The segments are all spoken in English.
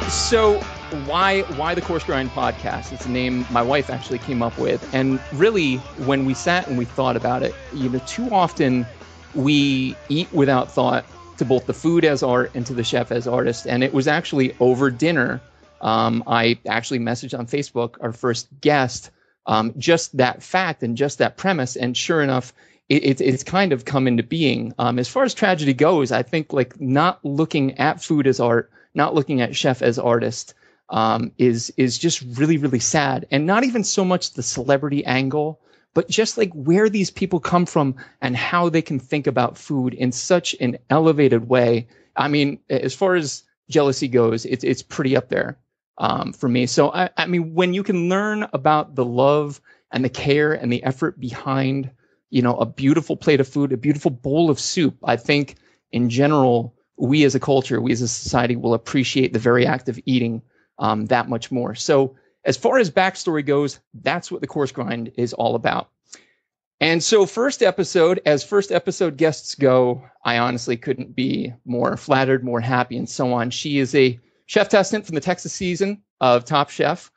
So why the Coarse Grind podcast? It's a name my wife actually came up with. And really, when we sat and we thought about it, too often we eat without thought to both the food as art and to the chef as artist. And it was actually over dinner. I actually messaged on Facebook our first guest, just that fact and just that premise. And sure enough, it's kind of come into being. As far as tragedy goes, I think like not looking at food as art, not looking at chef as artist, is just really, really sad. And not even so much the celebrity angle, but just like where these people come from and how they can think about food in such an elevated way. I mean, as far as jealousy goes, it's pretty up there for me. So, I mean, when you can learn about the love and the care and the effort behind, a beautiful plate of food, a beautiful bowl of soup, I think in general, we as a culture, we as a society will appreciate the very act of eating that much more. So as far as backstory goes, that's what the Coarse Grind is all about. And so first episode guests go, I honestly couldn't be more flattered, more happy, and so on. She is a chef contestant from the Texas season of Top Chef.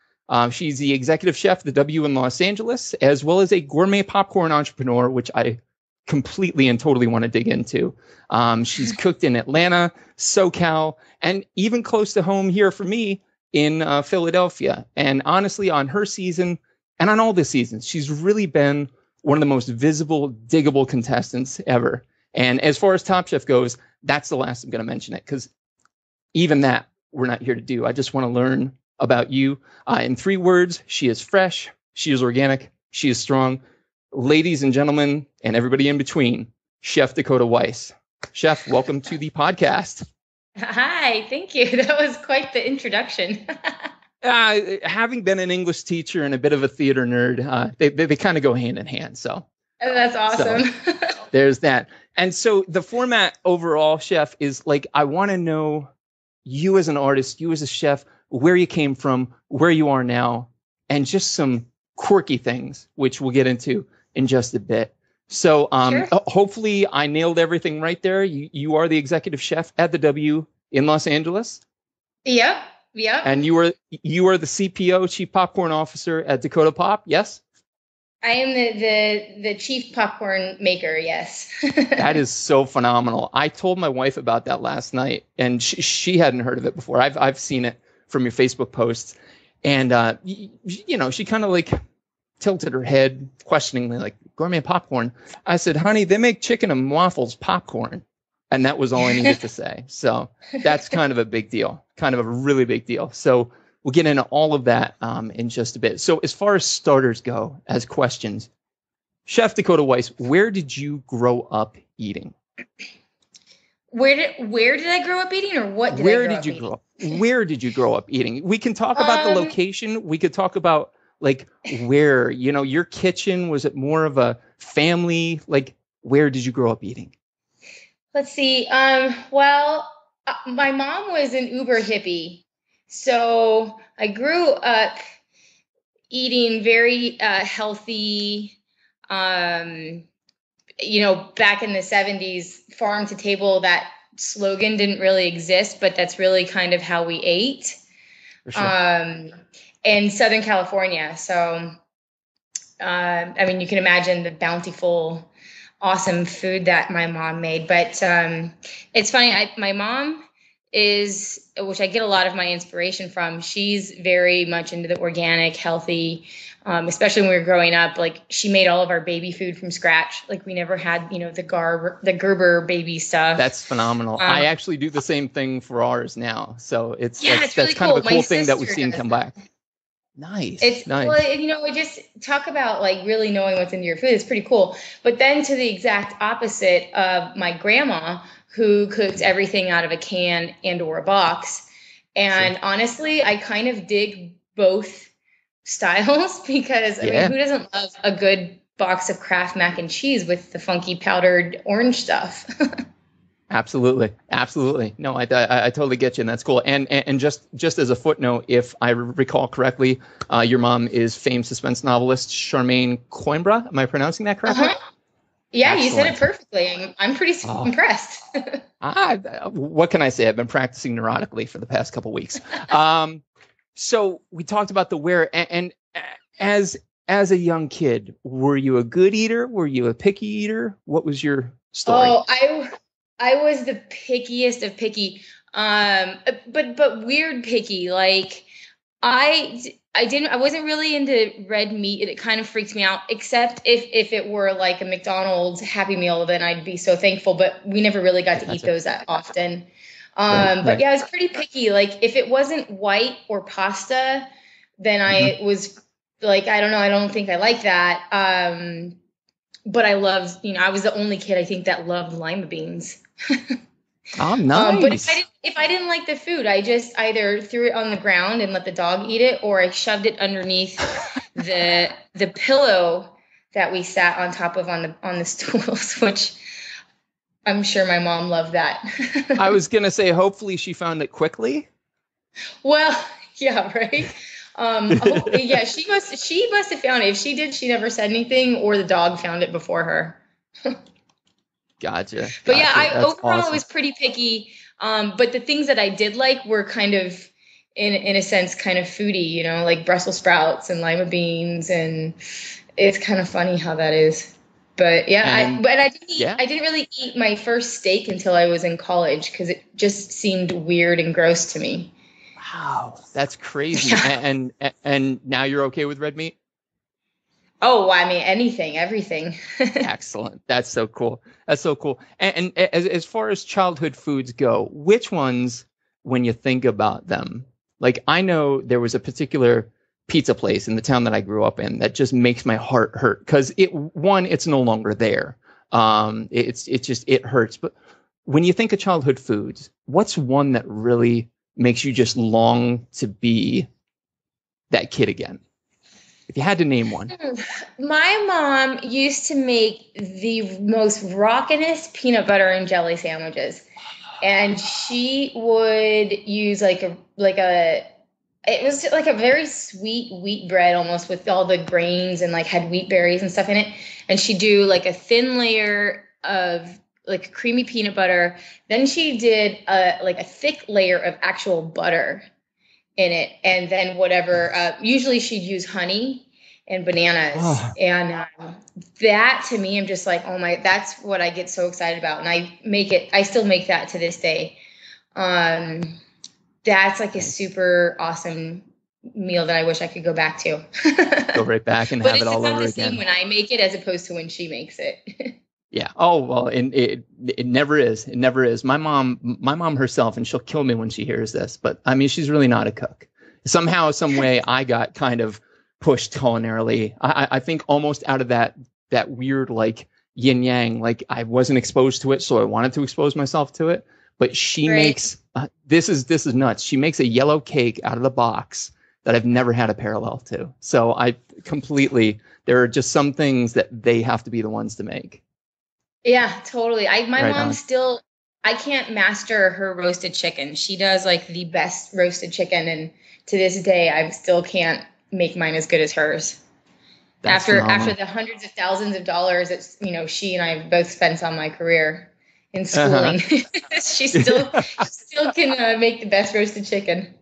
She's the executive chef of the W in Los Angeles, as well as a gourmet popcorn entrepreneur, which I completely and totally want to dig into. She's cooked in Atlanta, SoCal, and even close to home here for me in Philadelphia. And honestly, on her season and on all the seasons, she's really been one of the most visible, diggable contestants ever. And as far as Top Chef goes, that's the last I'm going to mention it, because even that we're not here to do. I just want to learn about you. In 3 words, she is fresh, she is organic, she is strong. Ladies and gentlemen, and everybody in between, Chef Dakota Weiss. Chef, welcome to the podcast. Hi, thank you. That was quite the introduction. Having been an English teacher and a bit of a theater nerd, they kind of go hand in hand. So that's awesome. So, there's that. And so the format overall, Chef, is like, I want to know you as an artist, you as a chef, where you came from, where you are now, and just some quirky things, which we'll get into in just a bit. So Sure. Hopefully I nailed everything right there. You are the executive chef at the W in Los Angeles. Yep. And you are the CPO, Chief Popcorn Officer at Dakota Pop, yes? I am the chief popcorn maker, yes. That is so phenomenal. I told my wife about that last night, and she hadn't heard of it before. I've seen it from your Facebook posts, and she kind of like tilted her head questioningly, like, gourmet popcorn. I said, honey, they make chicken and waffles popcorn. And that was all I needed to say. So that's kind of a big deal, kind of a really big deal. So we'll get into all of that in just a bit. So as far as starters go, as questions, Chef Dakota Weiss, where did you grow up eating? Where did I grow up eating, or what did I grow up eating? Where did you grow up eating? We can talk about the location. We could talk about like where, your kitchen, was it more of a family? Like, where did you grow up eating? Let's see. Well, my mom was an uber hippie. So I grew up eating very healthy, back in the 70s, farm to table, that slogan didn't really exist, but that's really kind of how we ate. For sure. In Southern California. So, you can imagine the bountiful, awesome food that my mom made. But it's funny, my mom is, which I get a lot of my inspiration from, she's very much into the organic, healthy, especially when we were growing up. Like, she made all of our baby food from scratch. Like, we never had, the Gerber baby stuff. That's phenomenal. I actually do the same thing for ours now. So it's really that's kind cool. of a cool My thing that we've sister seen does come that. back. Nice. Well, we just talk about like really knowing what's in your food. It's pretty cool. But then to the exact opposite of my grandma, who cooks everything out of a can and or a box. And honestly, I kind of dig both styles because who doesn't love a good box of Kraft mac and cheese with the funky powdered orange stuff? Absolutely. No, I totally get you, and that's cool. And just as a footnote, if I recall correctly, your mom is famed suspense novelist Charmaine Coimbra. Am I pronouncing that correctly? Uh-huh. Yeah, you said it Excellent. perfectly. I'm pretty Oh, impressed. I, what can I say? I've been practicing neurotically for the past couple weeks. Um, so we talked about the where, and as as a young kid, were you a good eater? Were you a picky eater? What was your story? Oh, I was the pickiest of picky. But weird picky. Like I wasn't really into red meat. It kind of freaks me out, except if it were like a McDonald's Happy Meal, then I'd be so thankful. But we never really got to eat Gotcha. those that often. Right, But right. yeah, I was pretty picky. Like if it wasn't white or pasta, then Hmm. I was like, I don't know, I don't think I like that. But I loved, I was the only kid I think that loved lima beans. Oh, But nice. if I didn't like the food, I just either threw it on the ground and let the dog eat it, or I shoved it underneath the pillow that we sat on top of on the stools, which I'm sure my mom loved that. I was gonna say, hopefully she found it quickly. Well, yeah, right. Yeah, she must have found it. If she did, she never said anything, or the dog found it before her. Gotcha, But yeah, gotcha. I That's overall awesome. was pretty picky. But the things that I did like were kind of, in a sense, kind of foodie. Like Brussels sprouts and lima beans, and it's kind of funny how that is. But yeah, And yeah, I didn't really eat my first steak until I was in college because it just seemed weird and gross to me. wow, that's crazy. Yeah. And now you're okay with red meat? Oh, I mean, anything, everything. Excellent. That's so cool. That's so cool. And as far as childhood foods go, which ones, when you think about them, like I know there was a particular pizza place in the town that I grew up in that just makes my heart hurt because it's no longer there. It's just it hurts. But when you think of childhood foods, what's one that really makes you just long to be that kid again? If you had to name one. My mom used to make the most rockinest peanut butter and jelly sandwiches. And she would use it was like a very sweet wheat bread almost with all the grains and like had wheat berries and stuff in it. And she'd do like a thin layer of like creamy peanut butter. Then she did a thick layer of actual butter in it, and then whatever. Usually she'd use honey and bananas, Oh, and that to me, I'm just like, oh my, that's what I get so excited about, and I still make that to this day. Um, that's like a nice. super awesome meal that I wish I could go back to. Go right back and But have it it's all about over the same again. when I make it as opposed to when she makes it. Yeah. Oh well, and it never is. It never is. My mom herself, and she'll kill me when she hears this, but I mean, she's really not a cook. Somehow, some way, I got kind of pushed culinarily. I think almost out of that weird like yin yang. Like I wasn't exposed to it, so I wanted to expose myself to it. But she Right. makes this is nuts. She makes a yellow cake out of the box that I've never had a parallel to. So I completely. There are just some things that they have to be the ones to make. Yeah, totally. My Right mom on. still, I can't master her roasted chicken. She does like the best roasted chicken, and to this day, I still can't make mine as good as hers. That's After phenomenal. the hundreds of thousands of dollars that she and I both spent on my career in Uh-huh. schooling, she still can make the best roasted chicken.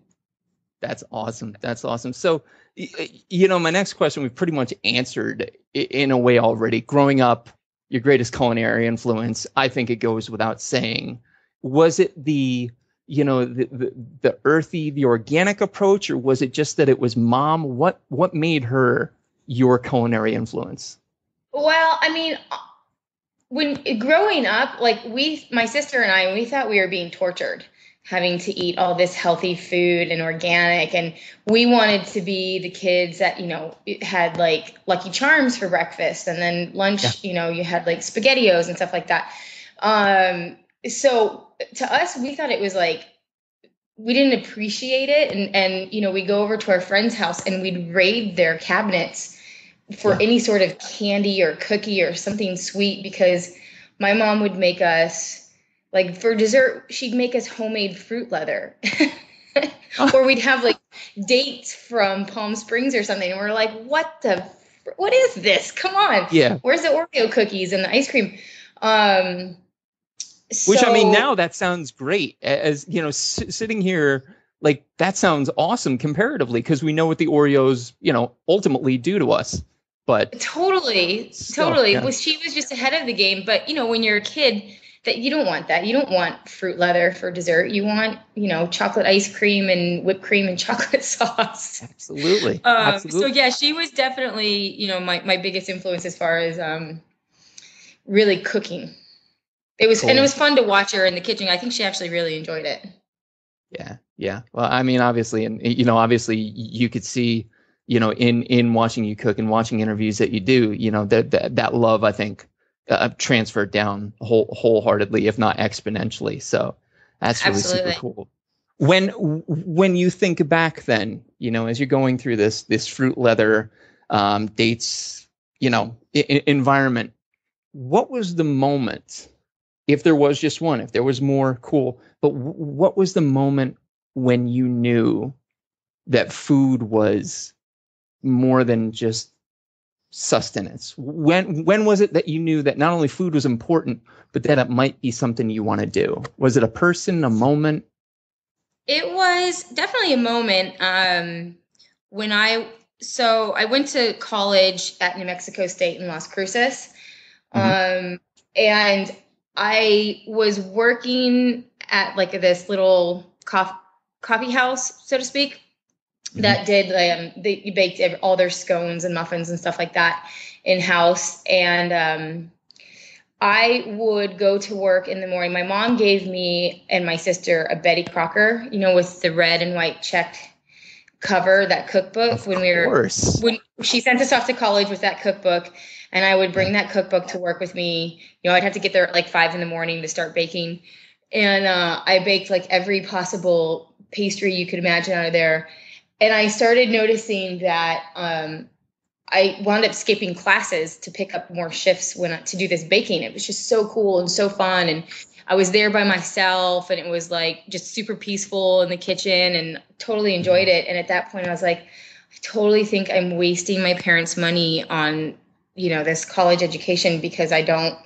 That's awesome. That's awesome. So, my next question we've pretty much answered in a way already. Growing up, your greatest culinary influence, I think it goes without saying. Was it the earthy, the organic approach, or was it just that it was mom? What made her your culinary influence? Well, I mean, when growing up, like my sister and I, we thought we were being tortured having to eat all this healthy food and organic. And we wanted to be the kids that, had like Lucky Charms for breakfast. And then Yeah. lunch, you had like SpaghettiOs and stuff like that. So to us, we thought it was like, we didn't appreciate it. And we go over to our friend's house and we'd raid their cabinets for Yeah. any sort of candy or cookie or something sweet, because my mom would make us, like, for dessert she'd make us homemade fruit leather. Or we'd have like dates from Palm Springs or something, and we're like, what the what is this? Come on. Yeah. Where's the Oreo cookies and the ice cream? Which, I mean, So now that sounds great. As you know, sitting here, like, that sounds awesome comparatively, because we know what the Oreos, ultimately do to us. But totally. still, yeah, Well, she was just ahead of the game. But when you're a kid, that you don't want that. You don't want fruit leather for dessert. You want, chocolate ice cream and whipped cream and chocolate sauce. absolutely, So absolutely. yeah, she was definitely, my biggest influence as far as really cooking. And it Cool. was fun to watch her in the kitchen. I think she actually really enjoyed it. Yeah, yeah. Well, I mean, obviously, and obviously, you could see, in watching you cook and watching interviews that you do, that love, I think, transferred down wholeheartedly, if not exponentially. So that's really super Absolutely. cool. When you think back, then, as you're going through this fruit leather dates, environment, what was the moment? If there was just one, if there was more, cool. But what was the moment when you knew that food was more than just sustenance? When was it that you knew that not only food was important, but that it might be something you want to do? Was it a person, a moment? It was definitely a moment. When I went to college at New Mexico State in Las Cruces. Mm-hmm. And I was working at like this little coffee house, so to speak, that did they baked all their scones and muffins and stuff like that in house. And I would go to work in the morning. My mom gave me and my sister a Betty Crocker, with the red and white check cover, that cookbook. Of course. When she sent us off to college with that cookbook, and I would bring that cookbook to work with me. I'd have to get there at like 5 a.m. to start baking. And I baked like every possible pastry you could imagine out of there. And I started noticing that I wound up skipping classes to pick up more shifts to do this baking. It was just so cool and so fun. And I was there by myself, and it was like just super peaceful in the kitchen, and totally enjoyed it. And at that point I was like, I totally think I'm wasting my parents' money on, this college education, because I don't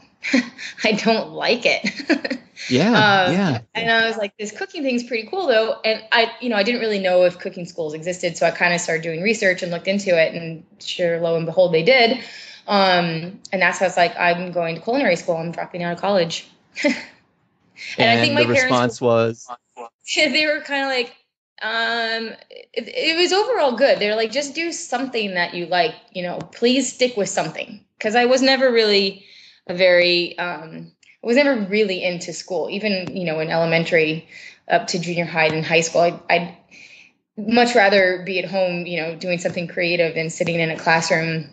like it. Yeah. And I was like, this cooking thing's pretty cool though. And I didn't really know if cooking schools existed. So I kind of started doing research and looked into it, and sure, lo and behold, they did. And that's how it's like, I'm going to culinary school. I'm dropping out of college. And I think And my the parents response was, they were kind of like, it was overall good. They're like, just do something that you like, please stick with something. Cause I was never really I was never really into school, even, in elementary up to junior high and high school. I'd much rather be at home, doing something creative than sitting in a classroom,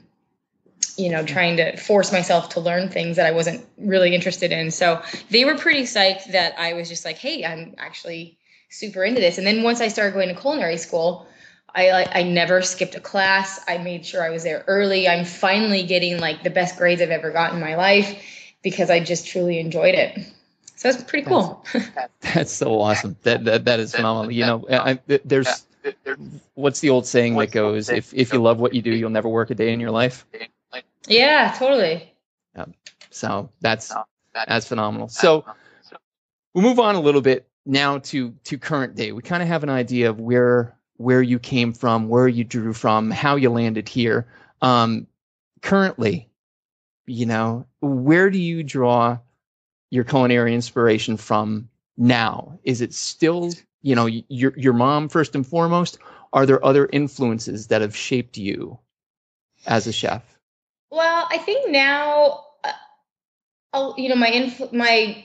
trying to force myself to learn things that I wasn't really interested in. So they were pretty psyched that I was just like, hey, I'm actually super into this. And then once I started going to culinary school, I never skipped a class. I made sure I was there early. I'm finally getting like the best grades I've ever gotten in my life, because I just truly enjoyed it. So it's pretty cool. that's so awesome. That is phenomenal. There's what's the old saying that goes, if you love what you do, you'll never work a day in your life. Yeah, totally. So that's phenomenal. So we'll move on a little bit now to current day. We kind of have an idea of where you came from, where you drew from, how you landed here. Currently, where do you draw your culinary inspiration from now? Is it still, your mom first and foremost? Are there other influences that have shaped you as a chef? Well, I think now, my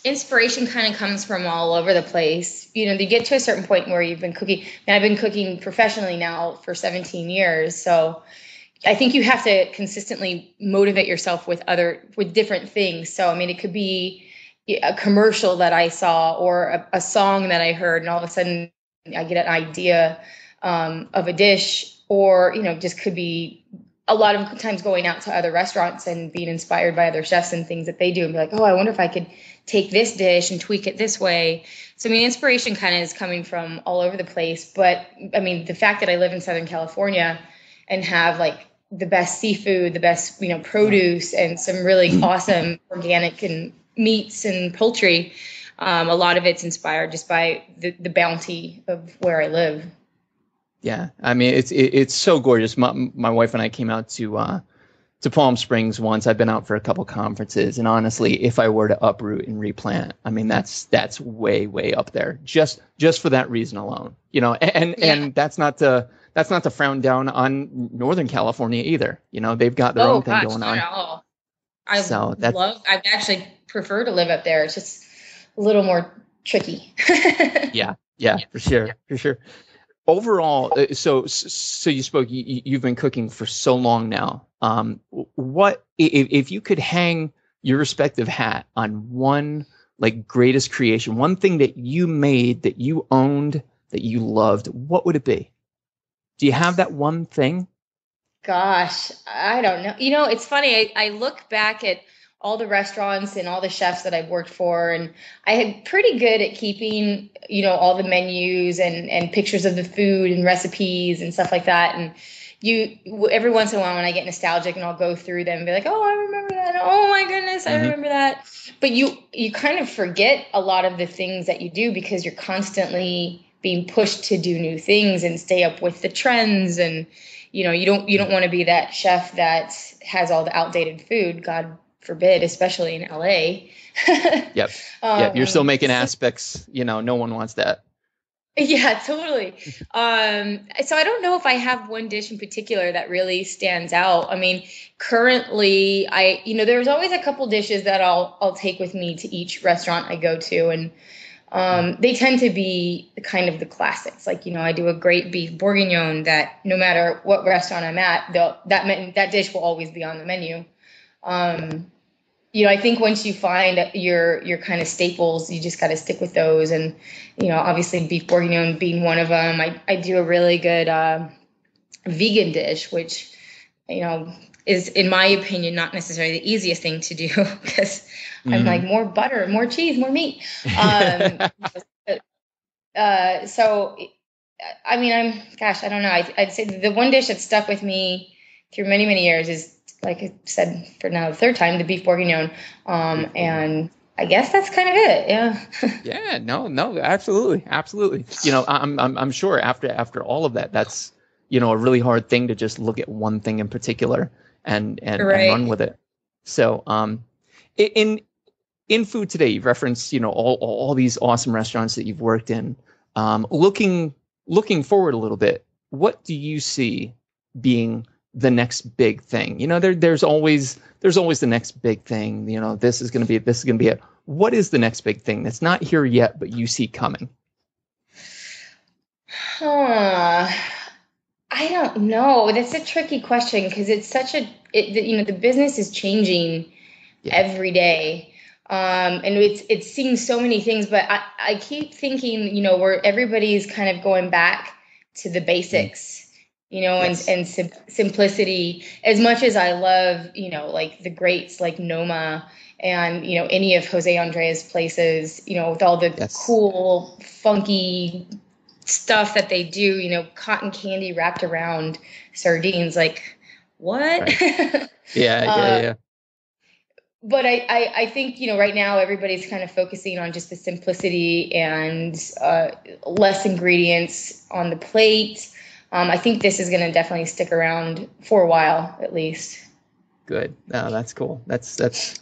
inspiration kind of comes from all over the place. You get to a certain point where you've been cooking, and I've been cooking professionally now for 17 years. So I think you have to consistently motivate yourself with different things. So, I mean, it could be a commercial that I saw, or a song that I heard, and all of a sudden I get an idea of a dish, or, just could be a lot of times going out to other restaurants and being inspired by other chefs and things that they do, and be like, oh, I wonder if I could take this dish and tweak it this way. So, I mean, inspiration kind of is coming from all over the place. But I mean, the fact that I live in Southern California and have like the best seafood, the best, produce, and some really awesome organic and meats and poultry. A lot of it's inspired just by the bounty of where I live. Yeah, I mean it's so gorgeous. My wife and I came out to Palm Springs once. I've been out for a couple conferences, and honestly, if I were to uproot and replant, I mean that's way up there just for that reason alone. And that's not to frown down on Northern California either. They've got their own thing going on. No. I'd actually prefer to live up there. It's just a little more tricky. Yeah, for sure. Overall, so you spoke. You've been cooking for so long now. What if you could hang your respective hat on one greatest creation, one thing that you made, that you owned, that you loved? What would it be? Do you have that one thing? Gosh, I don't know. It's funny. I look back at all the restaurants and all the chefs that I've worked for, and I had pretty good at keeping, all the menus and pictures of the food and recipes and stuff like that. And every once in a while when I get nostalgic and I'll go through them and be like, oh, I remember that. Oh my goodness, I remember that. But you kind of forget a lot of the things that you do because you're constantly being pushed to do new things and stay up with the trends. And, you don't want to be that chef that has all the outdated food. God forbid, especially in LA. Yep. You're still making aspects, no one wants that. Yeah, totally. So I don't know if I have one dish in particular that really stands out. I mean, currently there's always a couple dishes that I'll take with me to each restaurant I go to. And they tend to be kind of the classics. I do a great beef bourguignon that no matter what restaurant I'm at, that dish will always be on the menu. I think once you find your kind of staples, you just got to stick with those. And, obviously beef bourguignon being one of them. I do a really good vegan dish, which, is, in my opinion, not necessarily the easiest thing to do because I'm like, more butter, more cheese, more meat. So, I mean, I don't know. I'd say the one dish that stuck with me through many, many years is, like I said, for now the third time, the beef bourguignon. And I guess that's kind of it. Yeah. Yeah, no, absolutely. I'm sure after all of that, that's, a really hard thing to just look at one thing in particular and run with it. So, in food today, you've referenced, all these awesome restaurants that you've worked in. Looking forward a little bit, what do you see being the next big thing? There's always the next big thing. This is going to be it. What is the next big thing that's not here yet, but you see coming? I don't know. That's a tricky question because it's the business is changing every day. And it's seeing so many things, but I keep thinking, where everybody's kind of going back to the basics. And simplicity. As much as I love, the greats like Noma and, any of Jose Andres' places, with all the cool, funky stuff that they do, cotton candy wrapped around sardines, like what? Right. Yeah. But I think, right now everybody's kind of focusing on just the simplicity and less ingredients on the plate. I think this is going to definitely stick around for a while, at least. Good. No, that's cool. That's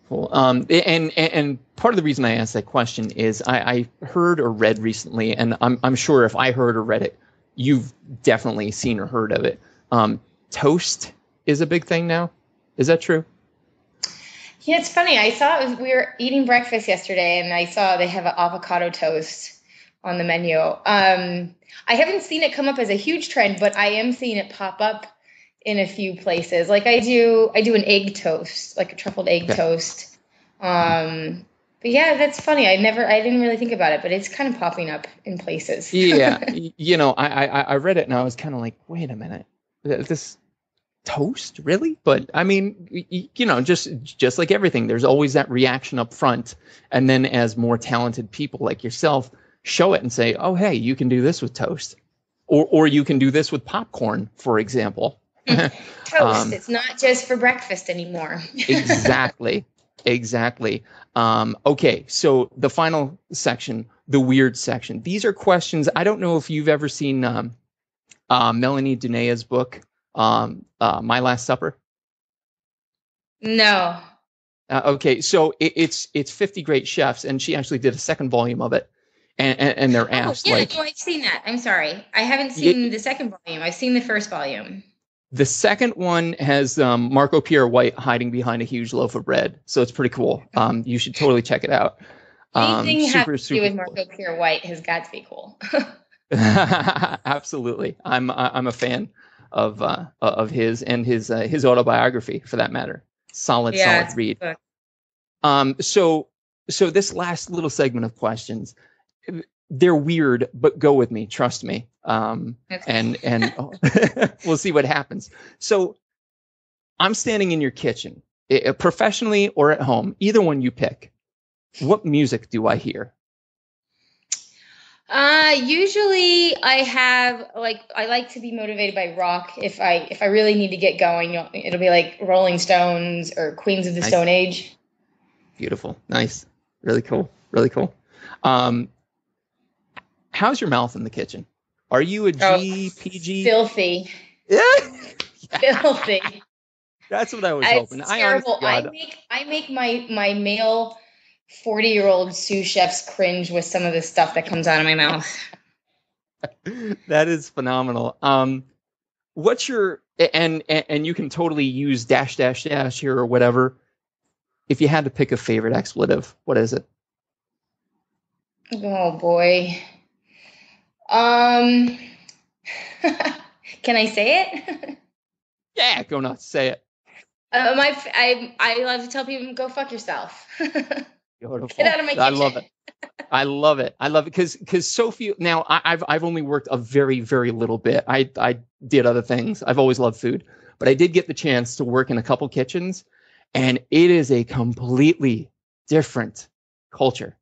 cool. And part of the reason I asked that question is I heard or read recently, and I'm sure if I heard or read it, you've definitely seen or heard of it. Toast is a big thing now. Is that true? Yeah, it's funny. We were eating breakfast yesterday, and I saw they have an avocado toast on the menu. I haven't seen it come up as a huge trend, but I am seeing it pop up in a few places. Like I do an egg toast, like a truffled egg toast. But yeah, that's funny. I didn't really think about it, but it's kind of popping up in places. Yeah. I read it and I was kind of like, wait a minute, this toast, really? But I mean, just like everything, there's always that reaction up front. And then as more talented people like yourself show it and say, oh, hey, you can do this with toast, or you can do this with popcorn, for example. Toast. It's not just for breakfast anymore. Exactly. Exactly. Okay, so the final section, the weird section. These are questions. I don't know if you've ever seen Melanie Dunea's book, My Last Supper. No. Okay, so it's 50 great chefs, and she actually did a second volume of it, and they're Oh, asked yeah, like, no, I've seen that. I'm sorry. I haven't seen the second volume. I've seen the first volume. the second one has Marco Pierre White hiding behind a huge loaf of bread, so it's pretty cool. You should totally check it out. Anything having to do Super with cool. Marco Pierre White has got to be cool. Absolutely, I'm a fan of his and his autobiography for that matter. Solid read. So this last little segment of questions, they're weird, but go with me, trust me. Okay. And we'll see what happens. So I'm standing in your kitchen, professionally or at home, either one you pick. What music do I hear? Usually I like to be motivated by rock. If I really need to get going, it'll be like Rolling Stones or Queens of the Nice. Stone Age. Beautiful. Nice. Really cool. Really cool. How's your mouth in the kitchen? Are you a G, PG? Filthy. Yeah. Filthy. That's what I was It's hoping. terrible. I make my male 40-year-old sous chefs cringe with some of the stuff that comes out of my mouth. That is phenomenal. What's your and you can totally use dash dash dash here or whatever. If you had to pick a favorite expletive, what is it? Oh boy. Can I say it? Yeah, go nuts, say it. I love to tell people, go fuck yourself. Beautiful. Get out of my kitchen. I love it. I love it. I love it because so few. Now I've only worked a very very little bit. I did other things. I've always loved food, but I did get the chance to work in a couple kitchens, and it is a completely different culture.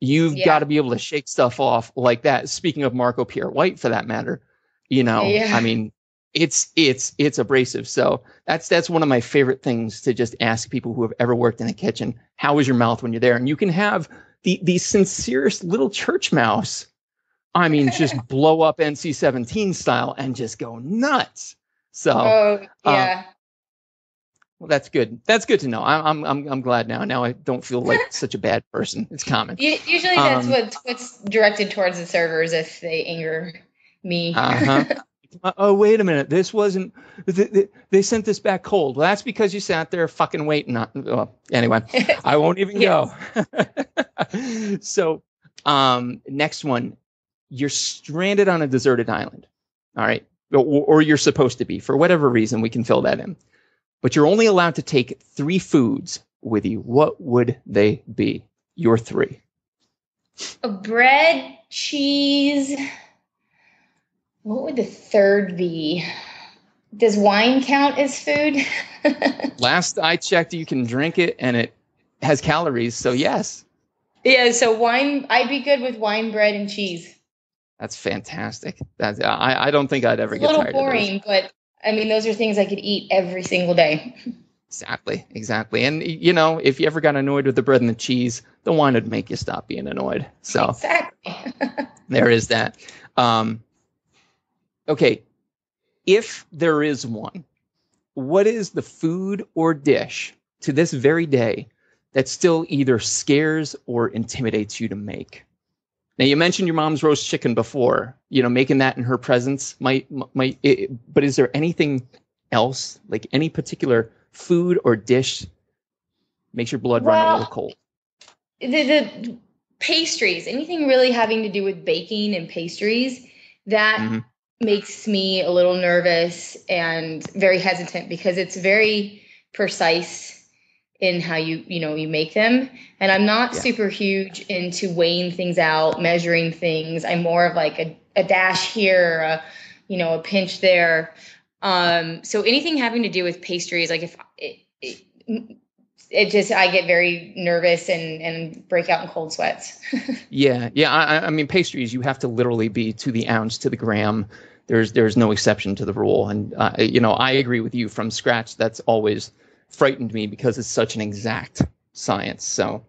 You've got to be able to shake stuff off like that. Speaking of Marco Pierre White, for that matter, I mean, it's abrasive. So that's one of my favorite things to just ask people who have ever worked in a kitchen. How is your mouth when you're there? And you can have the sincerest little church mouse. I mean, just blow up NC-17 style and just go nuts. So, well, that's good. That's good to know. I'm glad now. Now I don't feel like such a bad person. It's common. Usually that's what's directed towards the servers if they anger me. Oh, wait a minute. This wasn't. They sent this back cold. Well, that's because you sat there fucking waiting. Anyway, I won't even go. So, next one. You're stranded on a deserted island. All right, or you're supposed to be for whatever reason. We can fill that in. But you're only allowed to take 3 foods with you. What would they be? Your 3. Bread, cheese. What would the third be? Does wine count as food? Last I checked, you can drink it and it has calories. So yes. Yeah. So wine, I'd be good with wine, bread, and cheese. That's fantastic. I don't think I'd ever get tired of those. It's a little boring, but I mean, those are things I could eat every single day. Exactly. And, if you ever got annoyed with the bread and the cheese, the wine would make you stop being annoyed. So exactly. There is that. Okay. If there is one, what is the food or dish to this very day that still either scares or intimidates you to make? Now, you mentioned your mom's roast chicken before, making that in her presence but is there anything else, like any particular food or dish makes your blood run a little cold? The pastries, anything really having to do with baking and pastries, that makes me a little nervous and very hesitant because it's very precise in how you make them. And I'm not super huge into weighing things out, measuring things. I'm more of like a dash here, a pinch there. So anything having to do with pastries, like if I get very nervous and break out in cold sweats. Yeah. I mean, pastries, you have to literally be to the ounce, to the gram. there's no exception to the rule. And I agree with you. From scratch, that's always frightened me because it's such an exact science. So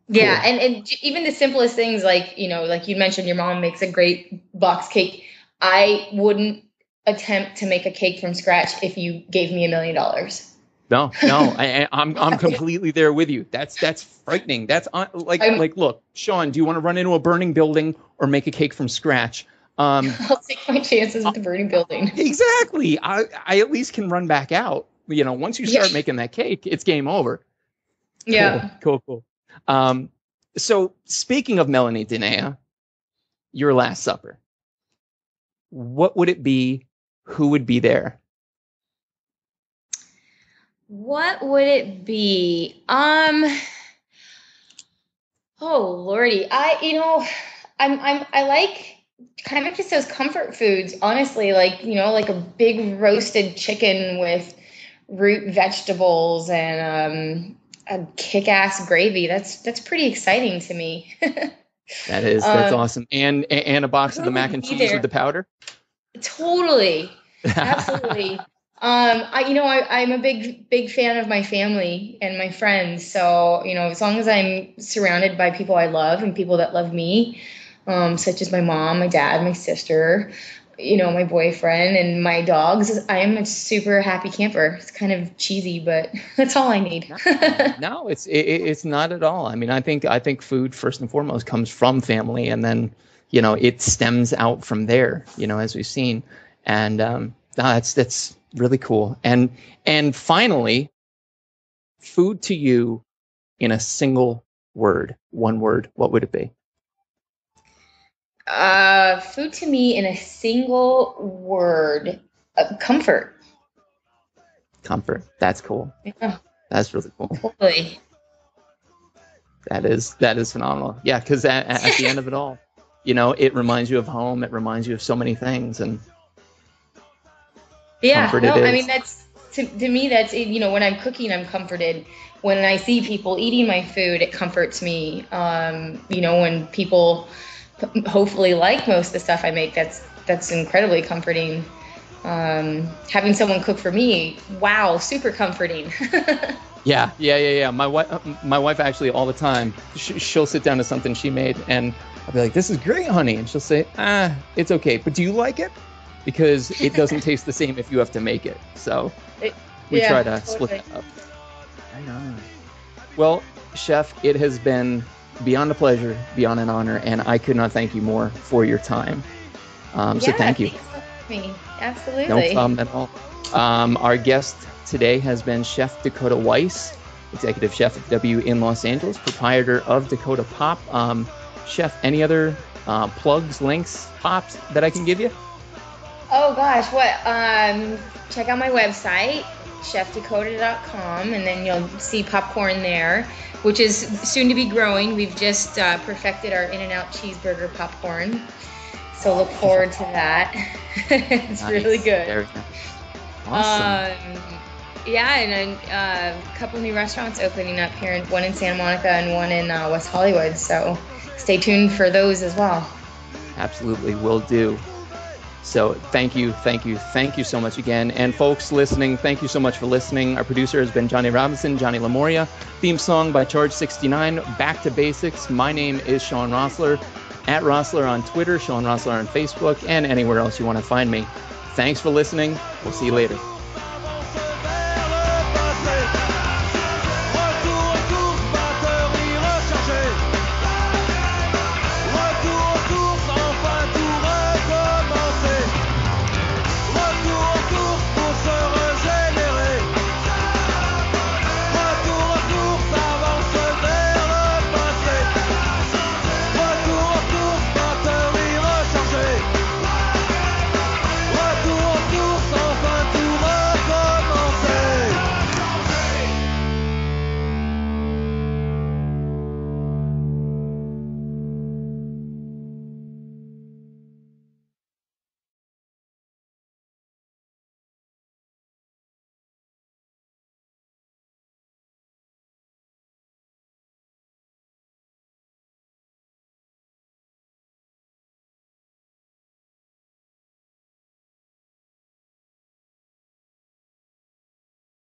yeah, cool. and even the simplest things, like like you mentioned, your mom makes a great box cake. I wouldn't attempt to make a cake from scratch if you gave me $1 million. No, I'm completely there with you. That's frightening. That's like, look, Sean, do you want to run into a burning building or make a cake from scratch? I'll take my chances with the burning building. Exactly. I at least can run back out. Once you start making that cake, it's game over. Yeah. Cool. So speaking of Melanie Denea, your Last Supper, what would it be? Who would be there? What would it be? Oh Lordy, I like kind of just those comfort foods, honestly, like like a big roasted chicken with root vegetables and a kick-ass gravy. That's pretty exciting to me. That's awesome. And a box of the mac and cheese with the powder. Totally, absolutely. I'm a big fan of my family and my friends. So, as long as I'm surrounded by people I love and people that love me, such as my mom, my dad, my sister, my boyfriend and my dogs, I am a super happy camper. It's kind of cheesy, but that's all I need. No, it's not at all. I mean, I think food first and foremost comes from family, and then, it stems out from there, as we've seen. And that's really cool. And finally, food to you in a single word, one word, what would it be? Food to me in a single word, comfort. Comfort. That's cool. Yeah. That's really cool. Totally. That is phenomenal. Yeah, because at the end of it all, it reminds you of home. It reminds you of so many things, and yeah, no, I mean that's to me that's when I'm cooking, I'm comforted. When I see people eating my food, it comforts me. When people hopefully like most of the stuff I make, that's incredibly comforting. Having someone cook for me, wow, super comforting. Yeah. My wife actually all the time, she'll sit down to something she made, and I'll be like, "This is great, honey," and she'll say, "It's okay, but do you like it?" Because it doesn't taste the same if you have to make it. So we try to split that up. I know. Well, Chef, it has been beyond a pleasure, beyond an honor, and I could not thank you more for your time. So thank you. Me. Absolutely. No problem at all. Our guest today has been Chef Dakota Weiss, executive chef at W in Los Angeles, proprietor of Dakota Pop. Chef, any other plugs, links, pops that I can give you? Oh gosh, what? Check out my website, chefdakota.com, and then you'll see popcorn there, which is soon to be growing. We've just perfected our In-N-Out cheeseburger popcorn, so look forward to that. It's nice. Really good. Very nice. Awesome. Yeah, and a couple new restaurants opening up here, one in Santa Monica and one in West Hollywood. So stay tuned for those as well. Absolutely, will do. So thank you so much again. And folks listening, thank you so much for listening. Our producer has been Johnny Robinson, Johnny Lamoria. Theme song by Charge 69, Back to Basics. My name is Sean Rossler, at Rossler on Twitter, Sean Rossler on Facebook, and anywhere else you want to find me. Thanks for listening. We'll see you later.